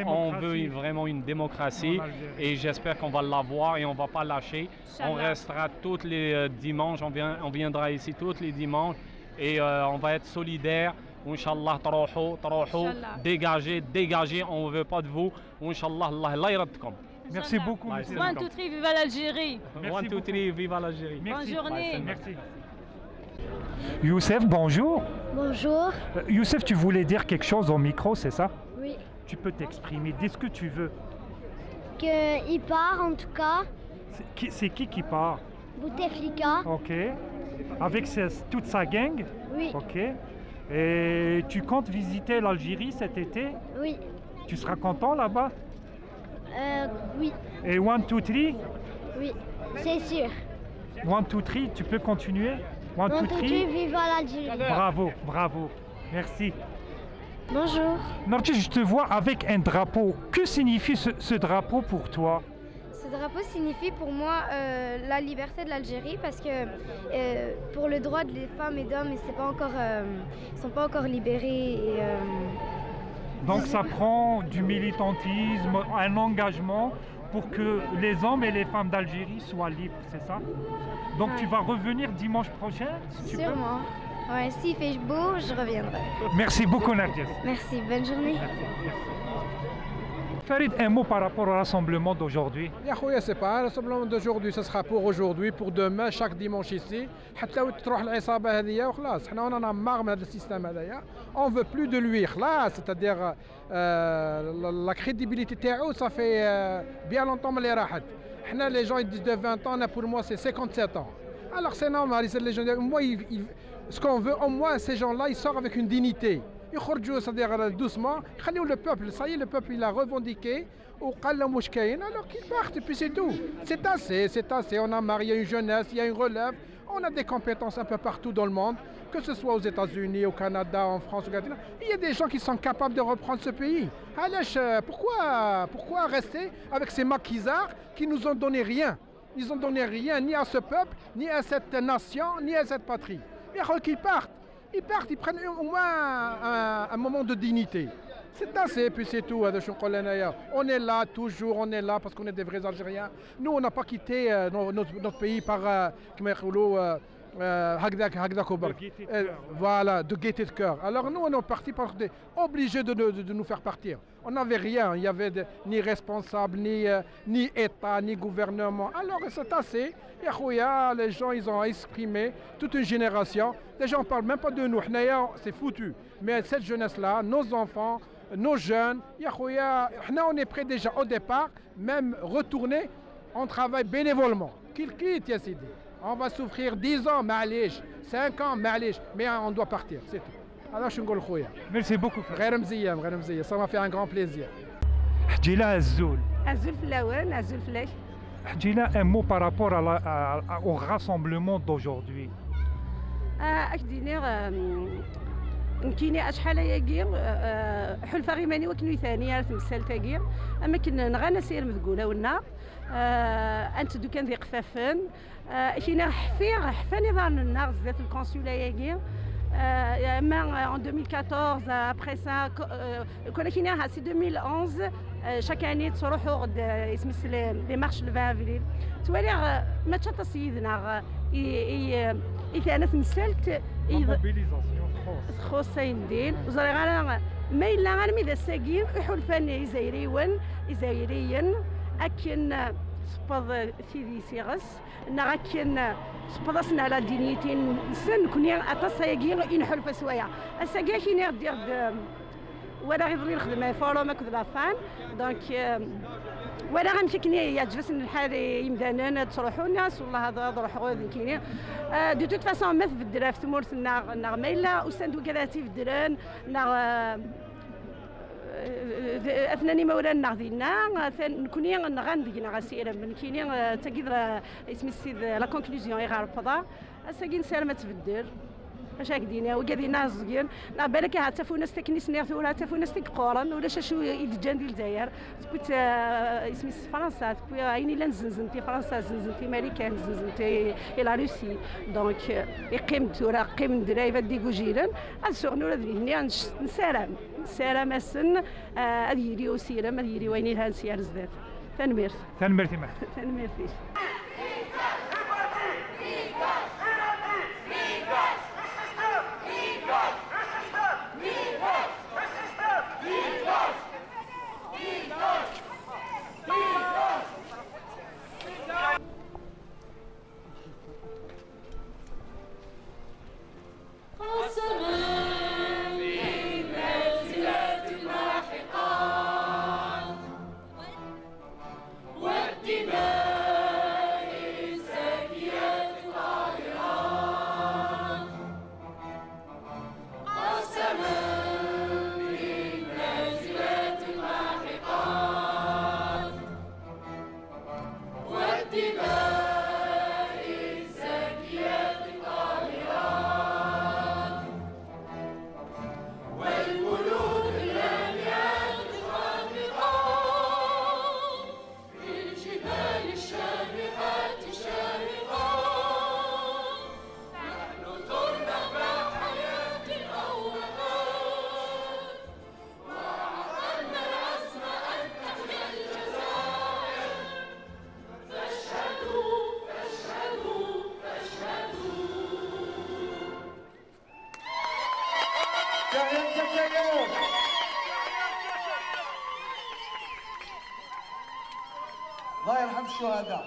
On veut vraiment une démocratie et j'espère qu'on va l'avoir et on ne va pas lâcher. On restera tous les dimanches, on viendra ici tous les dimanches et on va être solidaires. Inch'Allah, dégagez, on ne veut pas de vous. Inch'Allah, Allah yaradkom. Merci beaucoup. 1, 2, 3, viva l'Algérie. 1, 2, 3, viva l'Algérie. Bonne journée. Merci. Youssef, bonjour. Bonjour. Youssef, tu voulais dire quelque chose au micro, c'est ça? Oui. Tu peux t'exprimer, dis ce que tu veux. Qu'il part en tout cas. C'est qui part? Bouteflika. Ok. Avec toute sa gang? Oui. Ok. Et tu comptes visiter l'Algérie cet été? Oui. Tu seras content là-bas? Oui. Et 1, 2, 3? Oui, c'est sûr. 1, 2, 3, tu peux continuer? 1, 2, 3, viva l'Algérie. Bravo. Merci. Bonjour. Narji, je te vois avec un drapeau. Que signifie ce drapeau pour toi? Ce drapeau signifie pour moi la liberté de l'Algérie parce que pour le droit des femmes et d'hommes, ils ne sont pas encore libérés. Et, donc ça prend du militantisme, un engagement pour que les hommes et les femmes d'Algérie soient libres, c'est ça? Donc tu vas revenir dimanche prochain si Sûrement. Ouais, s'il fait beau, je reviendrai. Merci beaucoup Narjis. Merci, bonne journée. Merci. Farid, un mot par rapport au rassemblement d'aujourd'hui. C'est pas un rassemblement d'aujourd'hui, ce sera pour aujourd'hui, pour demain, chaque dimanche ici. حتى لو تروح العصابة هذه وخلاص، حنا انا مار من هذا السيستم هذايا. On veut plus de lui, خلاص، c'est-à-dire la crédibilité تاعو ça fait bien longtemps اللي راحت. حنا les gens ils disent de 20 ans, pour moi c'est 57 ans. Alors c'est normal, les gens, moi ce qu'on veut au moins ces gens-là ils sortent avec une dignité. C'est-à-dire doucement, le peuple, ça y est, le peuple il a revendiqué, alors qu'il parte et puis c'est tout. C'est assez, on a marié une jeunesse, il y a une relève, on a des compétences un peu partout dans le monde, que ce soit aux États-Unis, au Canada, en France, au Canada. Il y a des gens qui sont capables de reprendre ce pays. Alors, pourquoi rester avec ces maquisards qui nous ont donné rien? Ils n'ont donné rien ni à ce peuple, ni à cette nation, ni à cette patrie. Mais qu'ils partent. Ils prennent au moins un moment de dignité. C'est assez, puis c'est tout. On est là, toujours, on est là parce qu'on est des vrais Algériens. Nous, on n'a pas quitté notre pays par, voilà, de gaieté de cœur. Alors nous, on est partis parce qu'on est obligés de nous faire partir. On n'avait rien, il n'y avait ni responsable, ni État, ni gouvernement. Alors c'est assez. Les gens, ils ont exprimé toute une génération. Déjà, on ne parle même pas de nous. C'est foutu. Mais cette jeunesse-là, nos enfants, nos jeunes, on est prêts déjà au départ, même retourner, on travaille bénévolement. Qu'il quitte, Yassidi. On va souffrir 10 ans, معليش, 5 ans, معليش, mais on doit partir, c'est tout. Alors je نقول خويا. Merci beaucoup. غير مزيان, ça m'a fait un grand plaisir. حجيلا الزول. الزول في اللون, الزول في الليل. حجيلا un mot par rapport au rassemblement d'aujourd'hui. أكديني كيني اشحال ياكير حلفه غيماني وكنو ثانيه تمثال تاكير اما كنا نغانا سير مذقوله والنار انت دو كان ذي قفافن كينا حفا نظام النار زات الكونسولا ياكير اما en 2014 après ça كنا كينا سي 2011 chaque année تروحوا اسم لي مارش لو 20 افريل توالي ما تشطا سيدنا ثاني تمثلت خصها يندين وزري غانا ما إلا غانا ميدا الساقين يحلفان إزايريا أكن سبض سيدي سيغس نا أكن سبضسنا على دينيتين سن كوني أتصايقين ينحلف سوايا الساقين كيني غدير ولا غيضري الخدمة فورو ما كذا فان دونك ولا غنمشي كني يعجبسني الحال يمدانا تروحوا الناس والله هذا روح غادي كاينين دو توت فاسون ما في الدرا في تمورتنا نغميلا وساندو كذاتي في الدران اثناني مولانا غدينا نكوني غندينا غسيره من كاينين تاكيد اسم السيد لا كونكلوزيون يغرفضا اساكين سالمه تبدل اش هكدينا وكادينا زكين بالك هاتفونا ستكنيس نيرث ولا هاتفونا ستيك قورن ولا شو يدجان ديال الجزائر تبت اسمي فرنسا تبت عيني لا نزنزنتي فرنسا زنزنتي امريكان زنزنتي الى روسي دونك يقيم تورا قيم درايفه ديكو جيران السغنور هذه نسالم السن اديري وسيرم اديري ويني لها نسير زدات تنمير تنميرتي الله يرحم الشهداء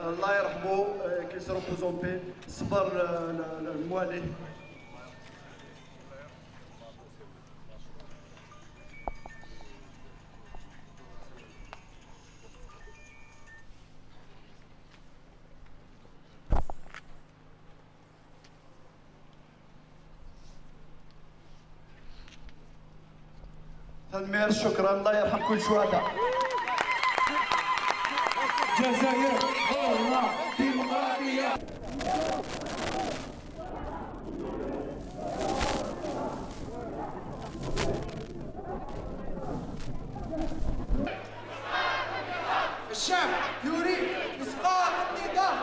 الله يرحمه كي سي روبوزون بي صبر الموالي تنمير شكرا الله يرحم كل الشهداء جزائر حرة ديمقراطية الشعب يريد إسقاط النظام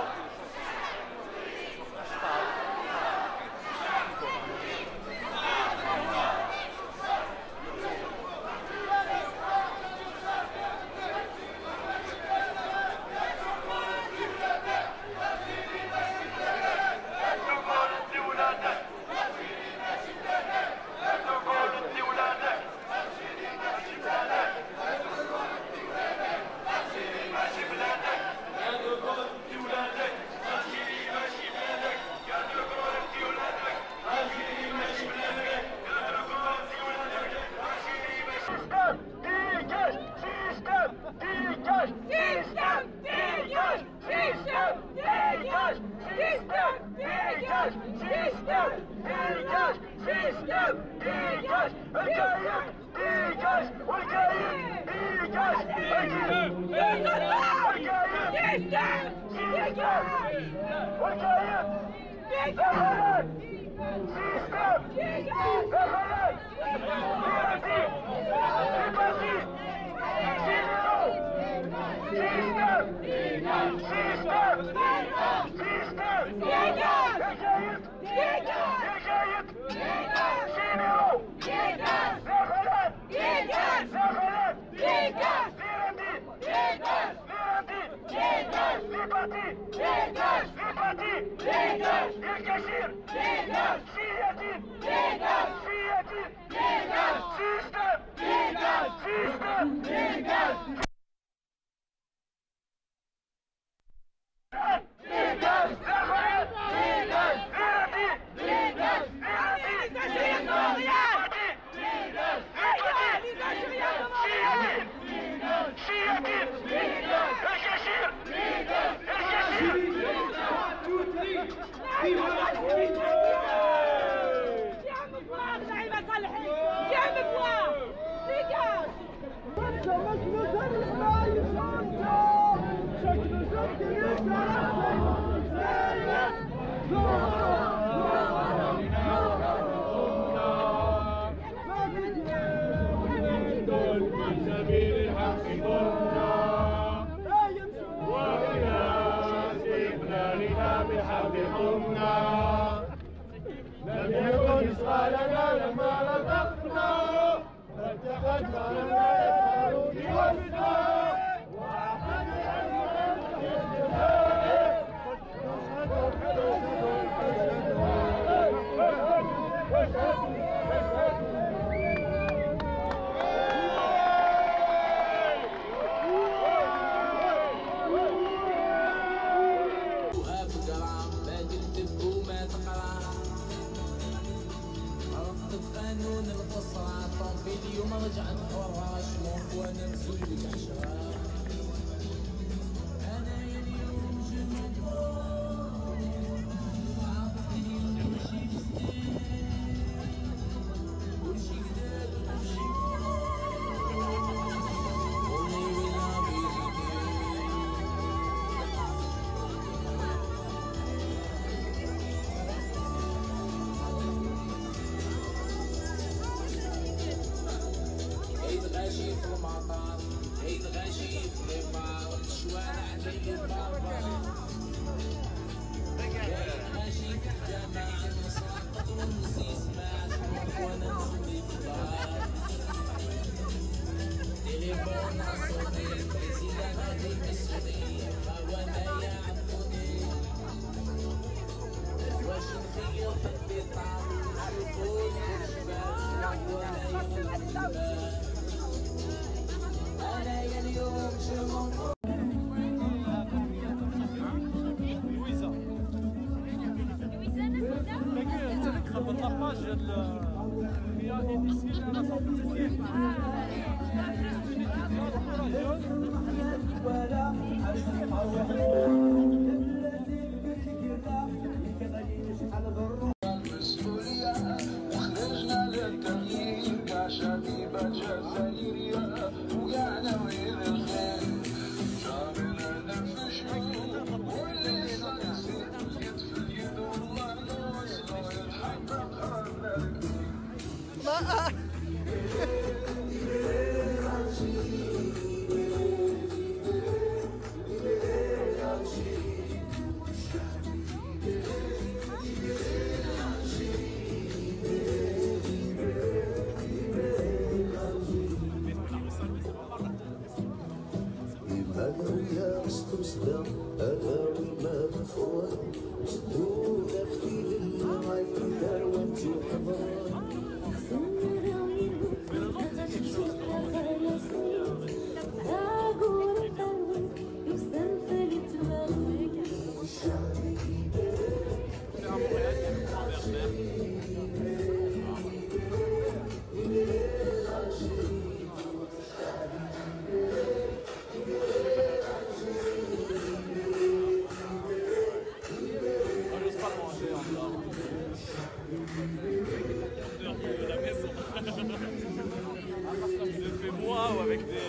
bois ou avec des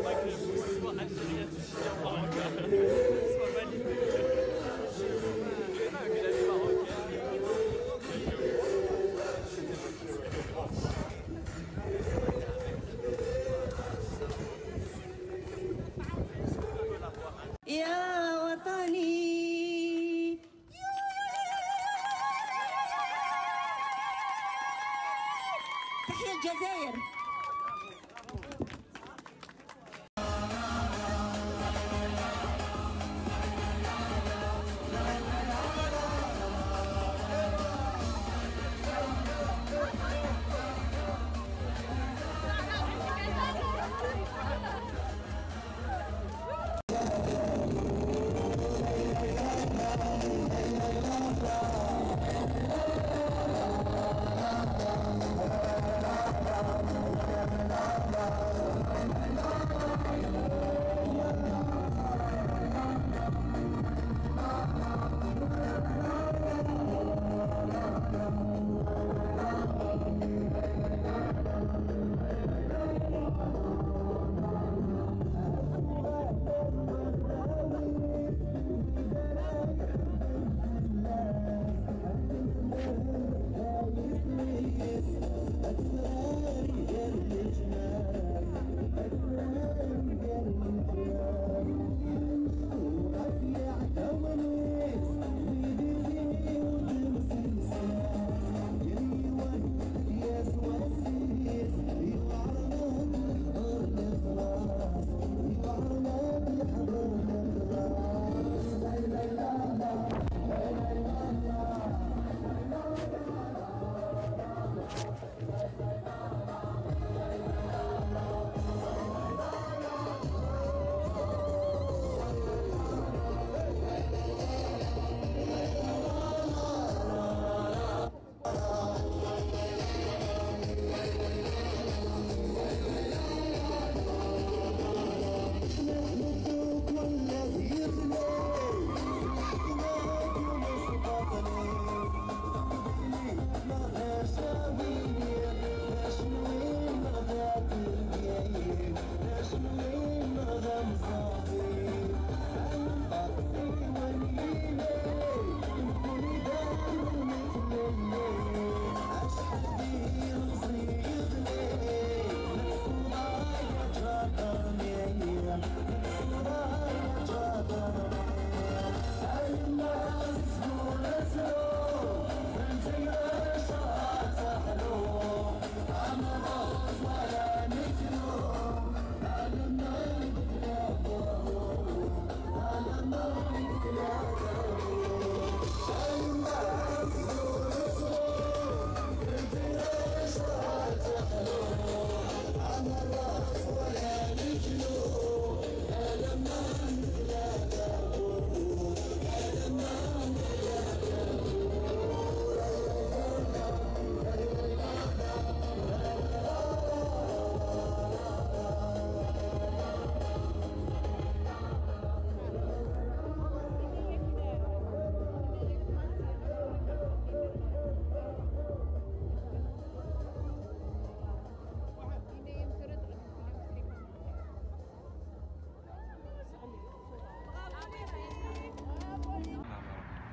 pas que vous soit algérien, soit marocain, soit validé. يا وطني تحيا الجزائر.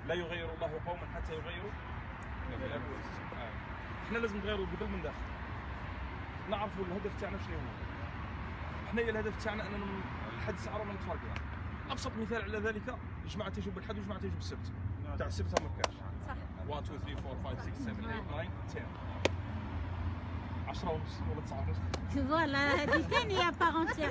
لا يغير الله قوما حتى يغيروا احنا لازم نغيروا قبل من داخل، نعرفوا الهدف تاعنا شنو هو. احنا الهدف تاعنا اننا لحد الساعه ما نتفرقوا. ابسط مثال على ذلك جماعه تيجوا بالحد وجماعه تيجوا بالسبت. تاع السبت ما كاش. صح. 1 2 3 4 5 6 7 8 9 10 10 ونص ولا 9 ونص. فوالا هذه ثانيه بارونتيغ.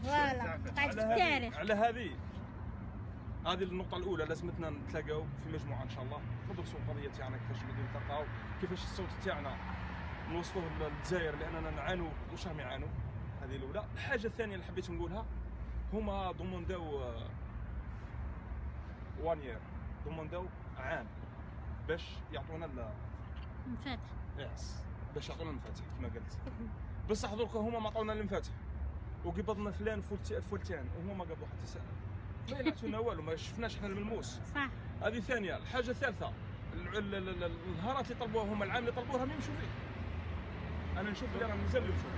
فوالا قاعد في التاريخ. على هذه النقطة الأولى لازمتنا نتلاقاو في مجموعة إن شاء الله، ندرسوا القضية تاعنا كيفاش نقدروا نتلاقاو، كيفاش الصوت تاعنا نوصلوه للجزائر لأننا نعانوا واش راهم يعانوا. هذه الأولى. الحاجة الثانية اللي حبيت نقولها هما دومونداو 1 يير، دومونداو عام باش يعطونا المفاتح. يس باش يعطونا المفاتح كما قلت. بصح دركا هما ما عطونا المفاتح وقبضنا فلان فلتان وهما ما قبضوا حتى ساعة. ما يلعثونا والو، ما شفناش حنا الملموس. صح. هذه ثانية. الحاجة الثالثة النهارات اللي طلبوها هما العام اللي طلبوها ما يمشوا فيه. انا نشوف اللي راهم مازال يمشوا فيه.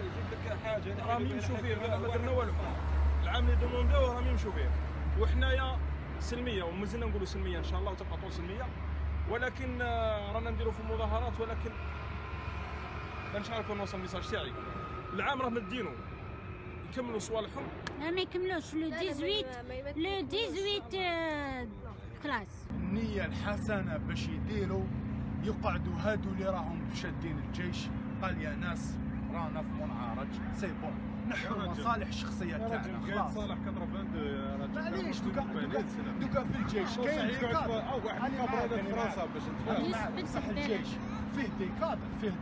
جبت لك حاجه راهم يمشوا فيه ما درنا والو. العام اللي دوموندوه راهم يمشوا فيه وحنايا سلميه ومازلنا نقولوا سلميه ان شاء الله وتبقى طول سلميه، ولكن رانا نديروا في المظاهرات ولكن ما نعرفوا نوصل الميساج تاعي. العام راهم مدينوا يكملوا صوالحهم. لا ما يكملوش لو 18 كلاس. النية الحسنة باش يديروا يقعدوا هادو اللي راهم شادين الجيش، قال يا ناس رانا في منعرج سي بون نحو المصالح الشخصية تاعنا خلاص. صالح 82 معليش دوكا في الجيش كاين دي كادر او واحد كادر فرنسا باش نتفاهم بصح الجيش فيه دي كادر فيه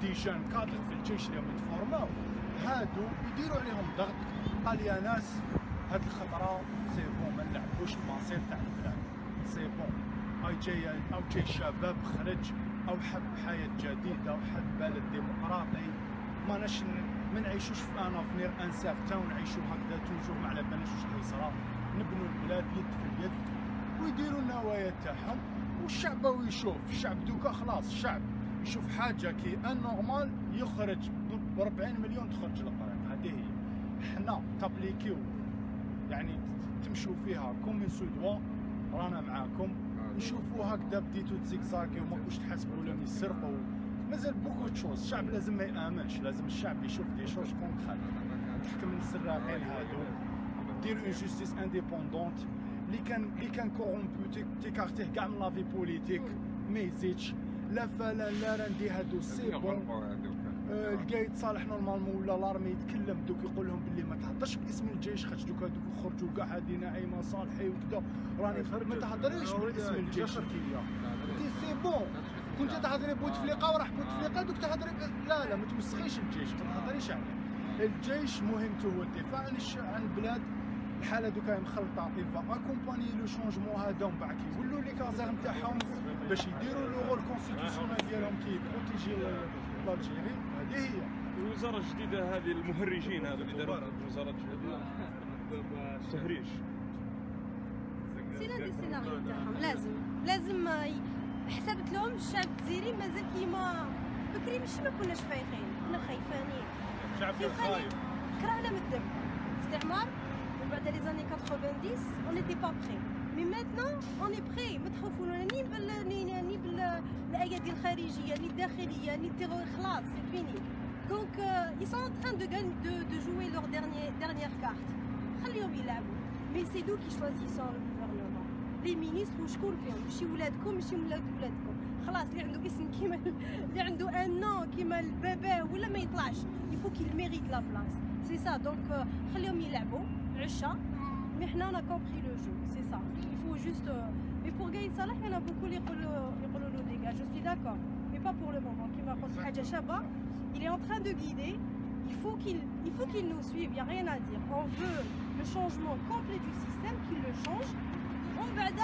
دي جون كادر في الجيش اللي متفورماو هادو يديروا عليهم ضغط. قال يا ناس هاد الخطره سي بون ما نلعبوش المصير تاع البلاد سي بون او جاي شباب خرج او حب حياه جديده او حب بلد ديمقراطي ما نعيشوش في ان افنير انسارتان ونعيشوا هكذا توجور ما على بالناش واش غيصرا. نبنوا البلاد يد في اليد ويديروا النوايا تاعهم والشعب يشوف. الشعب دوكا خلاص الشعب يشوف حاجه كي ان نورمال يخرج ب 40 مليون تخرج للطريق. هذه هي حنا تابليكيو يعني تمشوا فيها كوم من سودوا رانا معاكم نشوفوا هكذا بديتوا تزيكزاكي وما كوش تحسبوا ولا يسرقوا مازال بوكو تشوز. الشعب لازم ما يامنش، لازم الشعب يشوف دي شوز كونكريت تحكم السراقين هادو دير اون جوستيس انديبوندونت اللي كان كورومبو تيكارتيه كاع من لافي بوليتيك ما يزيدش لا فلا لا راندي هادو سي بون. القايد صالح نورمالمون ولا لارمي يتكلم دوك يقول لهم باللي ما تهضرش باسم الجيش خاطر دوك يخرجوا كاع هادي نعيمه صالحي وكذا راني ما تهضريش باسم الجيش انت سي بون. كنت تهضري بوتفليقه وراح بوتفليقه دوك تهضري لا ما توسخيش الجيش ما تهضريش عليه. الجيش مهمته هو الدفاع عن البلاد. الحاله دوكا مخلطه ايفا اكومباني لو شونجمون هذا ومن بعد كيولوا لي كازارم تاعهم باش يديروا لو رول كونستيتيسيونيل ديالهم كي بروتيجي الجيري. هذه هي الوزاره الجديده هذه المهرجين هذا اللي داروا وزاره التهريج سي لا دي سيناريو تاعهم لازم حسبت لهم الشعب الجزائري مازال كيما بكري ماشي ما كناش فايقين كنا خايفانين خايف كرهنا من الدم استعمار ومن بعد لي زاني 90 on n'était pas prêt mais maintenant on est prêt ما تخوفونا ني بالايادي الخارجيه ني الداخليه ني التيرور خلاص سي فيني دونك ils sont en train de jouer leur dernière carte خليهم يلعبوا mais c'est nous qui choisissons le gouvernement les ministres وشكون فيهم ماشي ولادكم ماشي ولادكم خلاص اللي عنده اسم كيما اللي عنده ان نو كيما البابا ولا ما يطلعش يفو كي الميريت لا بلاص سي سا دونك خليهم يلعبوا عشا مي حنا انا كومبري لو جو سي سا يفو جوست مي بور قايد صالح انا بوكو اللي يقولوا له ديغا جو سوي داكور مي با بور لو مومون كيما قلت حاجه شابه il est en train de guider il faut qu'il nous suive il y a rien à dire on veut le changement complet du système qu'il le change ومن بعد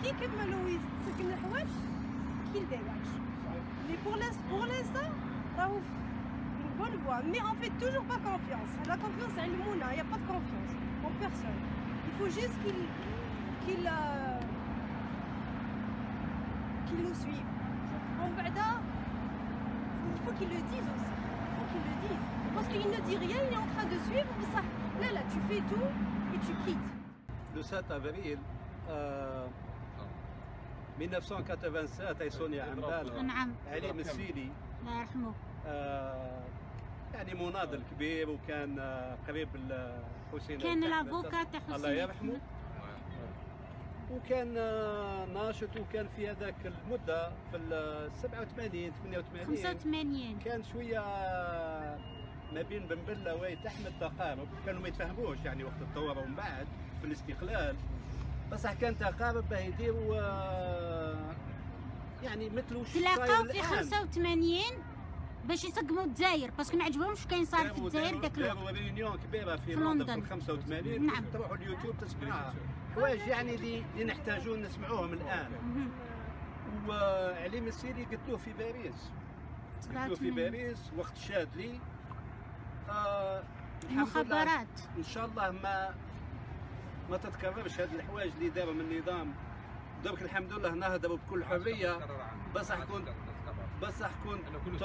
كي يكملوا يسكن الحوايج qu'il dégage. Mais pour l'instant, راهو une bonne voie. Mais on fait toujours pas confiance. La confiance, c'est le mouna. Il n'y a pas de confiance en personne. Il faut juste qu'il nous suive. En بعدا, il faut qu'il le dise aussi. Il faut qu'il le dise. Parce qu'il ne dit rien, il est en train de suivre. Ça, là, tu fais tout et tu quittes. Le 7 avril, 1987 هاي سونيا عمبال نعم علي مسيلي الله يرحمه يعني مناضل كبير وكان قريب الحسين كان الافوكا تاع حسين الله يرحمه وكان ناشط وكان في هذاك المده في 87 88 كان شويه ما بين بن بله وتحمل تقارب كانوا ما يتفاهموش يعني وقت الثوره ومن بعد في الاستقلال بصح كان تقارب باه يديروا يعني مثل وش تلاقاو في 85 باش يسقموا الجزائر باسكو ما عجبهمش كاين صار في الجزائر داك الوقت. داروا ريونيون كبيره في لندن في 85 نعم تروحوا اليوتيوب تسمعوها حوايج يعني اللي نحتاجون نسمعوهم الان. وعلي مسيري قلت له في باريس وقت شادلي المخابرات ان شاء الله ما تتكررش هذه الحوايج اللي داروا من النظام. درك الحمد لله نهضروا بكل حريه بصح بصح كنت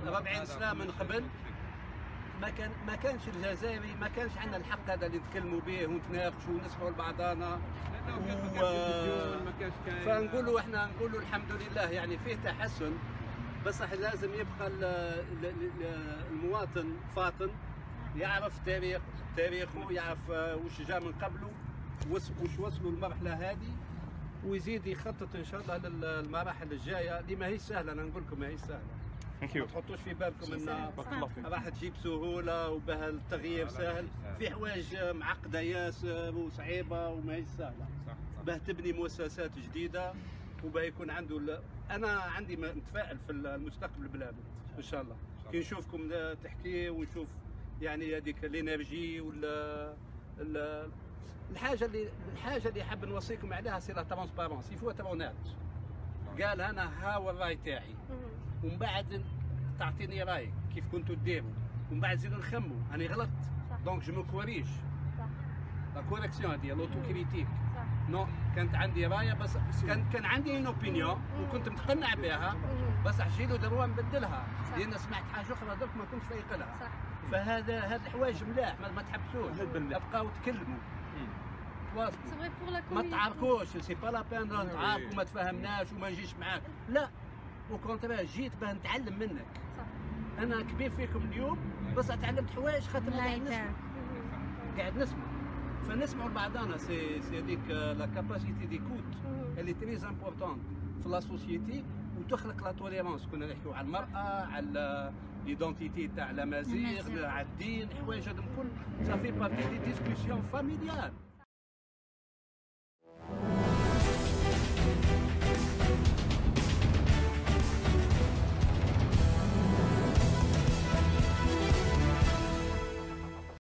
40 سنه من قبل ما كانش الجزائري ما كانش عندنا الحق هذا اللي نتكلموا به ونتناقشوا ونسمعوا لبعضنا فنقولوا احنا نقولوا الحمد لله يعني فيه تحسن. بصح لازم يبقى المواطن فاطن يعرف تاريخه يعرف وش جاء من قبله وش وصلوا المرحله هذه ويزيد يخطط ان شاء الله للمراحل الجايه اللي ما هي سهله. انا نقول لكم ما هي سهله. ما تحطوش في بالكم ان راح تجيب سهوله وبها التغيير سهل. في حوايج معقده ياسر وصعيبه وما هي سهله. باه تبني مؤسسات جديده وباه يكون عنده انا عندي متفائل في المستقبل بلادنا ان شاء الله. كي نشوفكم تحكي ونشوف يعني هذيك الانرجي ولا الحاجه اللي حاب نوصيكم عليها سي لا ترونسبارونس. يفو ترونات قال انا هاو الراي تاعي ومن بعد تعطيني رايك كيف كنتوا ديروا ومن بعد زيدوا نخموا اني غلطت دونك جو مو كوريج. لا كوريكسيون هذه لوتو كريتيك نو كانت عندي رايه بس كان عندي ان اوبينيون وكنت مقتنع بها بس حجيلو دروها نبدلها لان سمعت حاجه اخرى درك ما كنتش فايق لها. فهذا الحوايج ملاح ما تحبسوش ابقاو تكلموا ما تعاركوش سي با لا بان نتعاركوا ما تفاهمناش وما نجيش معاك لا وكونترا جيت باه نتعلم منك. انا كبير فيكم اليوم بس تعلمت حوايج خاطر قاعد نسمع فنسمعوا لبعضنا سي هذيك لا كاباسيتي ديكوت اللي تريز امبورطون في لا سوسيتي وتخلق لا توليرونس. كنا نحكيو على المراه على ليدونتيتي تاع الامازيغ على الدين حوايج هذم كل صافي بارتي دي ديسكسيون فاميليال.